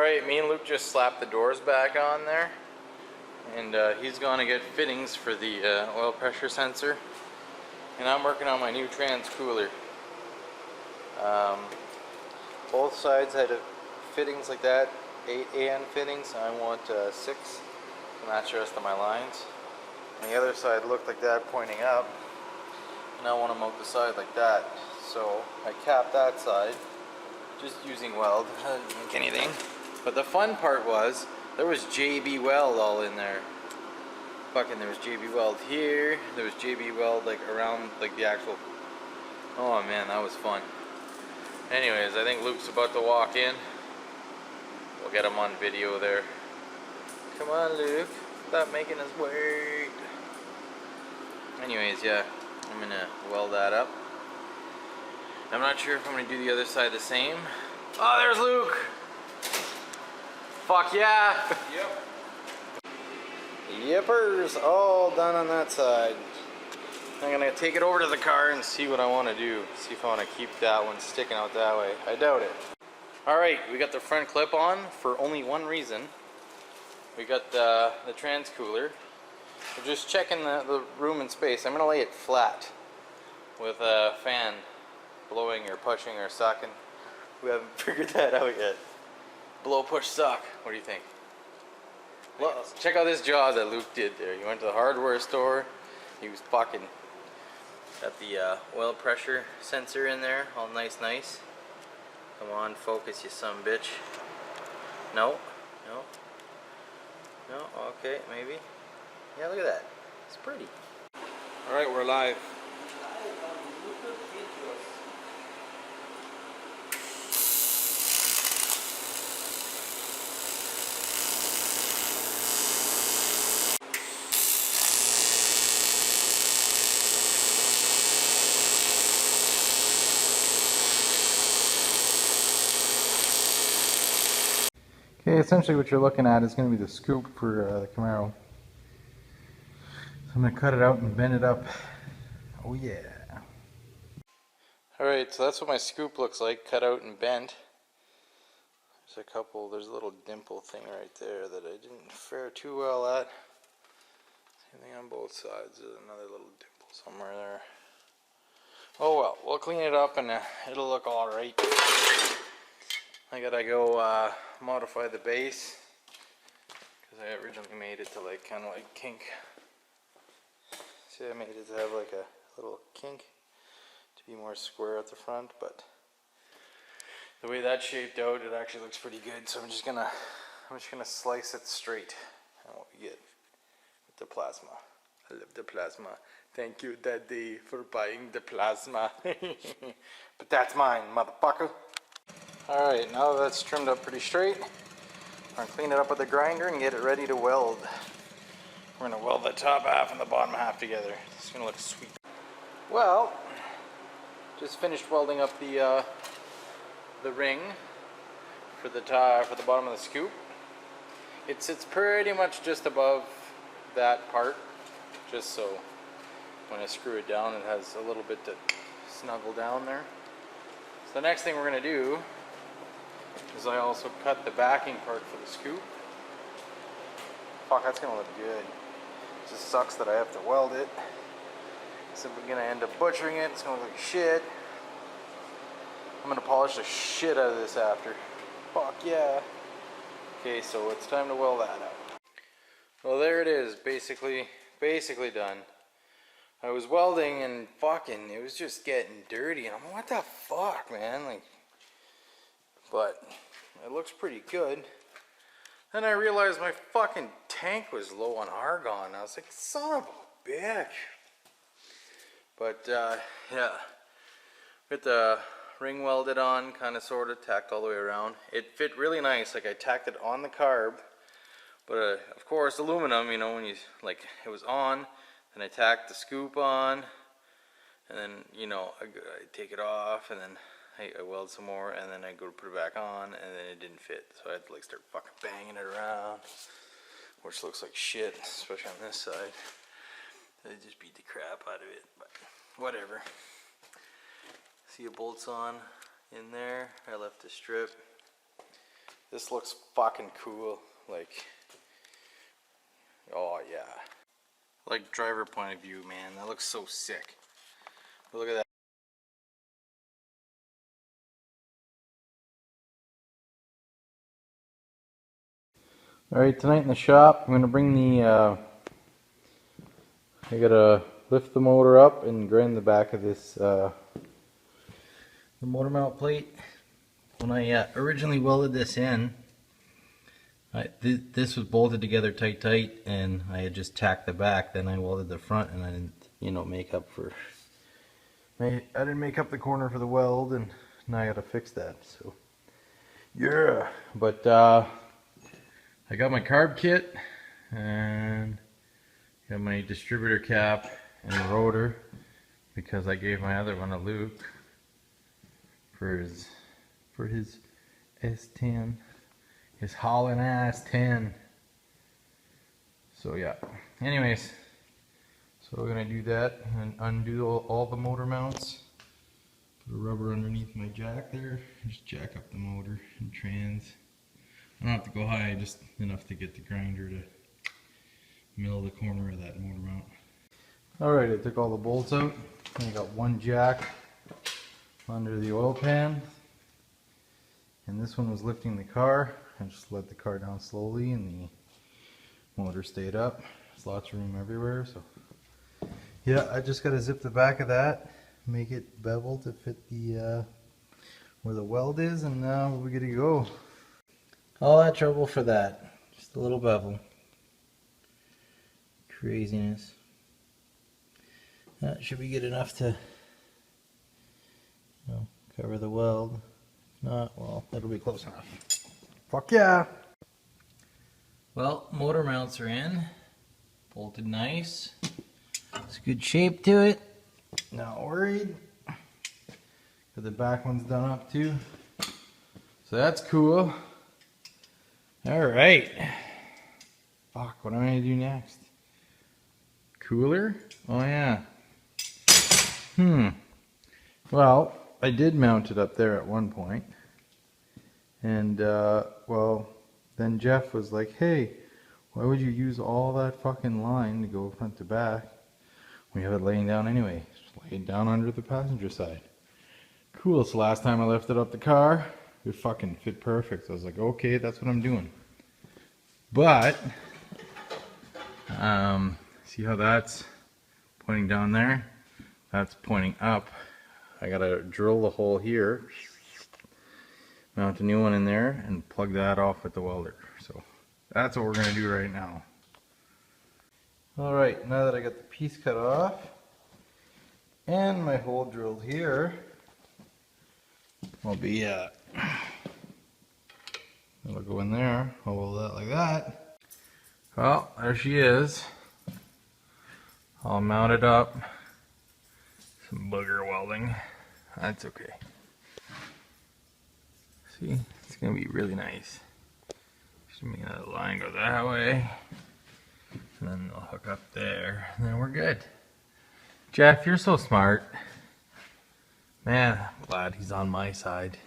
Alright, me and Luke just slapped the doors back on there. And he's going to get fittings for the oil pressure sensor. And I'm working on my new trans cooler. Both sides had fittings like that, 8 AN fittings. I want 6 to match the rest of my lines. And the other side looked like that pointing up. And I want to mount the side like that. So I capped that side just using weld. I didn't make anything. But the fun part was there was JB Weld all in there. Fucking there was JB Weld here. There was JB Weld like around like the actual. Oh man, that was fun. Anyways, I think Luke's about to walk in. We'll get him on video there. Come on, Luke. Stop making us wait. Anyways, yeah, I'm gonna weld that up. I'm not sure if I'm gonna do the other side the same. Oh, there's Luke. Fuck yeah. Yep. Yippers, all done on that side. I'm gonna take it over to the car and see what I want to do. See if I want to keep that one sticking out that way. I doubt it. Alright, we got the front clip on for only one reason. We got the trans cooler. We're just checking the room and space. I'm gonna lay it flat with a fan blowing or pushing or sucking. We haven't figured that out yet. Blow, push, suck. What do you think? Well, check out this job that Luke did there. He went to the hardware store. He was fucking got the oil pressure sensor in there, all nice. Come on, focus, you son of a bitch. No. Okay, maybe. Yeah, look at that. It's pretty. All right, we're live. Okay, essentially what you're looking at is going to be the scoop for the Camaro. So I'm going to cut it out and bend it up. Oh yeah. Alright, so that's what my scoop looks like, cut out and bent. There's a little dimple thing right there that I didn't fare too well at. Same thing on both sides, there's another little dimple somewhere there. Oh well, we'll clean it up and it'll look alright. I gotta go modify the base because I originally made it to like kind of like kink. See, I made it to have like a little kink to be more square at the front, but the way that shaped out, it actually looks pretty good. So I'm just gonna slice it straight, and what we get with the plasma. I love the plasma. Thank you, Daddy, for buying the plasma. But that's mine, motherfucker. Alright, now that's trimmed up pretty straight, we're going to clean it up with a grinder and get it ready to weld. We're going to weld the top half and the bottom half together. It's going to look sweet. Well, just finished welding up the ring for the bottom of the scoop. It sits pretty much just above that part, just so when I screw it down it has a little bit to snuggle down there. So the next thing we're going to do is I also cut the backing part for the scoop. Fuck, that's gonna look good. It just sucks that I have to weld it. So we're gonna end up butchering it. It's gonna look like shit. I'm gonna polish the shit out of this after. Fuck yeah. Okay, so it's time to weld that out. Well, there it is, basically done. I was welding and fucking, it was just getting dirty. And I'm like, what the fuck, man? Like, but it looks pretty good. Then I realized my fucking tank was low on argon. I was like, son of a bitch. But yeah, with the ring welded on, kind of sort of tacked all the way around. It fit really nice. Like I tacked it on the carb, but of course aluminum. You know, when you like it was on, then I tacked the scoop on, and then you know I take it off, and then I weld some more, and then I go to put it back on, and then it didn't fit. So I had to like start fucking banging it around, which looks like shit, especially on this side. I just beat the crap out of it, but whatever. See, the bolts on in there. I left the strip. This looks fucking cool. Like, oh yeah. Like driver point of view, man, that looks so sick. But look at that. Alright, tonight in the shop, I'm gonna bring the, I gotta lift the motor up and grind the back of this, the motor mount plate. When I originally welded this in, this was bolted together tight, and I had just tacked the back. Then I welded the front, and I didn't, make up for. I didn't make up the corner for the weld, and now I gotta fix that. So, yeah. But I got my carb kit, and got my distributor cap and rotor, because I gave my other one a Luke for his S10. His hauling ass 10. So yeah. Anyways, so we're gonna do that and undo all the motor mounts. Put a rubber underneath my jack there. Just jack up the motor and trans. I don't have to go high, just enough to get the grinder to mill the corner of that motor mount. Alright, I took all the bolts out. I got one jack under the oil pan. And this one was lifting the car. I just let the car down slowly and the motor stayed up. There's lots of room everywhere, so yeah, I just gotta zip the back of that, make it bevel to fit the where the weld is, and now we're good to go. All that trouble for that, just a little bevel. Craziness. That should be good enough to, cover the weld. If not, well, it'll be close enough. Fuck yeah! Well, motor mounts are in, bolted nice. It's good shape to it. Not worried. Got the back one's done up too. So that's cool. Alright. Fuck, what am I gonna do next? Cooler? Oh yeah. Well, I did mount it up there at one point. And, well, then Jeff was like, hey, why would you use all that fucking line to go front to back? We have it laying down anyway. Just lay it down under the passenger side. Cool, so last time I lifted up the car, it fucking fit perfect. So I was like, okay, that's what I'm doing. But, see how that's pointing down there? That's pointing up. I gotta drill the hole here, mount a new one in there, and plug that off with the welder. So that's what we're gonna do right now. Alright, now that I got the piece cut off and my hole drilled here, will be it'll go in there, hold that like that. Well, there she is. I'll mount it up. Some booger welding. That's okay. See, it's gonna be really nice. Just make another line go that way, and then they'll hook up there, and then we're good. Jeff, you're so smart. Man, I'm glad he's on my side.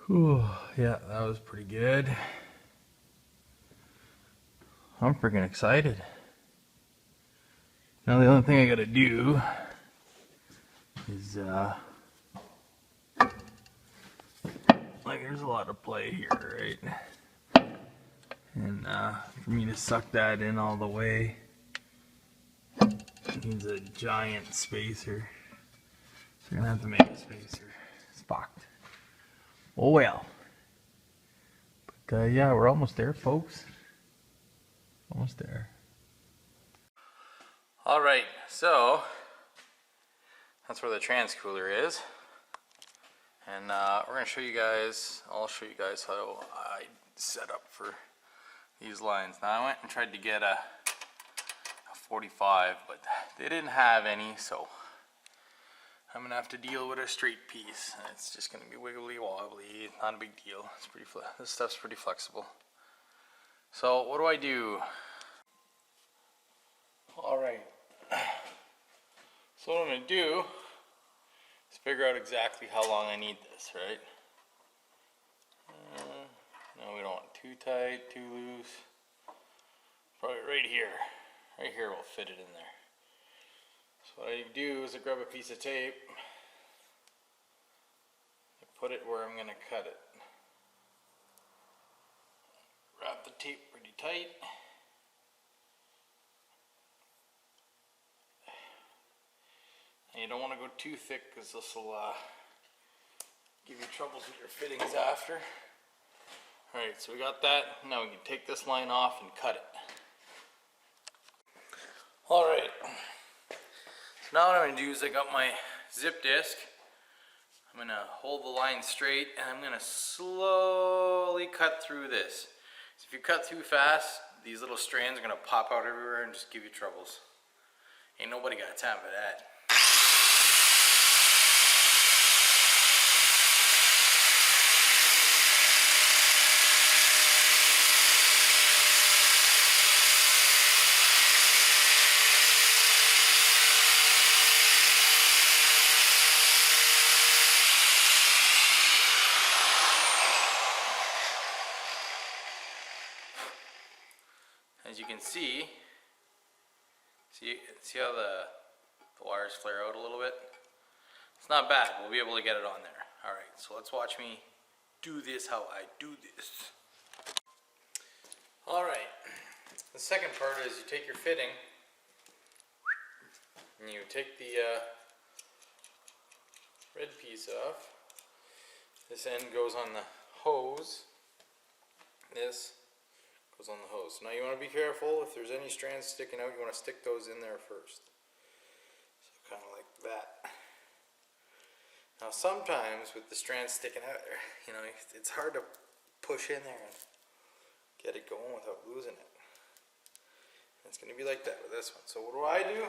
Whew, yeah, that was pretty good. I'm freaking excited. Now the only thing I gotta do is, like, there's a lot of play here, right? And for me to suck that in all the way, it needs a giant spacer. So you're gonna have to make a spacer. It's fucked. Oh well. But yeah, we're almost there, folks. Almost there. Alright, so that's where the trans cooler is. And we're going to show you guys, I'll show you guys how I set up for these lines. Now I went and tried to get a 45, but they didn't have any, so I'm going to have to deal with a straight piece. And it's just going to be wiggly wobbly, not a big deal. It's pretty this stuff's pretty flexible. So what do I do? Alright, so what I'm going to do is figure out exactly how long I need this, right? No, we don't want too tight, too loose. Probably right here. Right here will fit it in there. So what I do is I grab a piece of tape, I put it where I'm going to cut it. Wrap the tape pretty tight. And you don't want to go too thick because this will give you troubles with your fittings after. Alright, so we got that. Now we can take this line off and cut it. Alright, so now what I'm going to do is I got my zip disc. I'm going to hold the line straight and I'm going to slowly cut through this. So if you cut too fast, these little strands are going to pop out everywhere and just give you troubles. Ain't nobody got time for that. As you can see how the wires flare out a little bit? It's not bad, we'll be able to get it on there. Alright, so let's watch me do this how I do this. Alright, the second part is you take your fitting and you take the red piece off. This end goes on the hose. This goes on the hose. Now you want to be careful, if there's any strands sticking out, you want to stick those in there first. So kind of like that. Now sometimes with the strands sticking out there, you know, it's hard to push in there and get it going without losing it. And it's going to be like that with this one. So what do?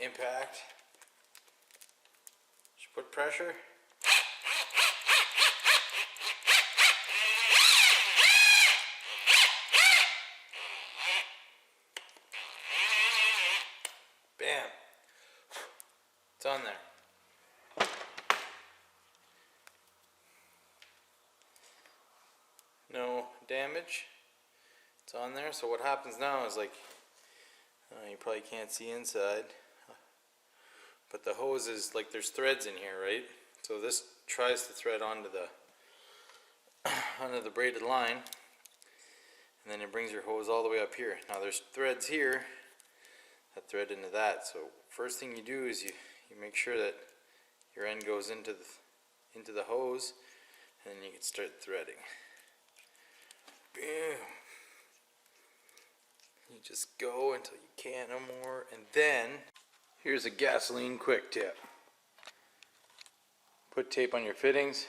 Impact. Just put pressure. Bam. It's on there. No damage. It's on there. So what happens now is like, you probably can't see inside, but the hose is like there's threads in here, right? So this tries to thread onto the braided line, and then it brings your hose all the way up here. Now there's threads here that thread into that. So first thing you do is you make sure that your end goes into the hose, and then you can start threading. Boom. You just go until you can't no more, and then here's a gasoline quick tip. Put tape on your fittings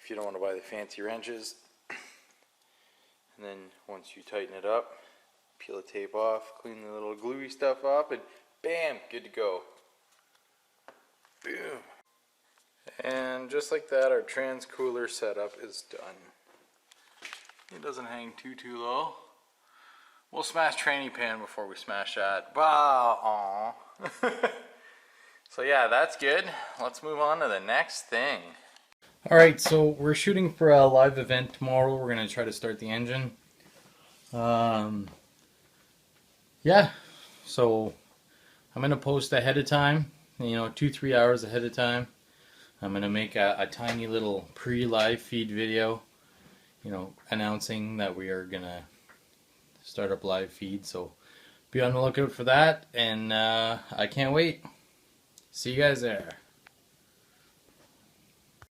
if you don't want to buy the fancy wrenches, and then once you tighten it up, peel the tape off, clean the little gluey stuff off, and bam, good to go. Boom. And just like that, our trans cooler setup is done. It doesn't hang too low. We'll smash tranny pan before we smash that. Bah, aw. So yeah, that's good. Let's move on to the next thing. Alright, so we're shooting for a live event tomorrow. We're going to try to start the engine. Yeah, so I'm going to post ahead of time, 2-3 hours ahead of time. I'm going to make a tiny little pre-live feed video, announcing that we are going to start up live feed. So be on the lookout for that, and I can't wait. See you guys there.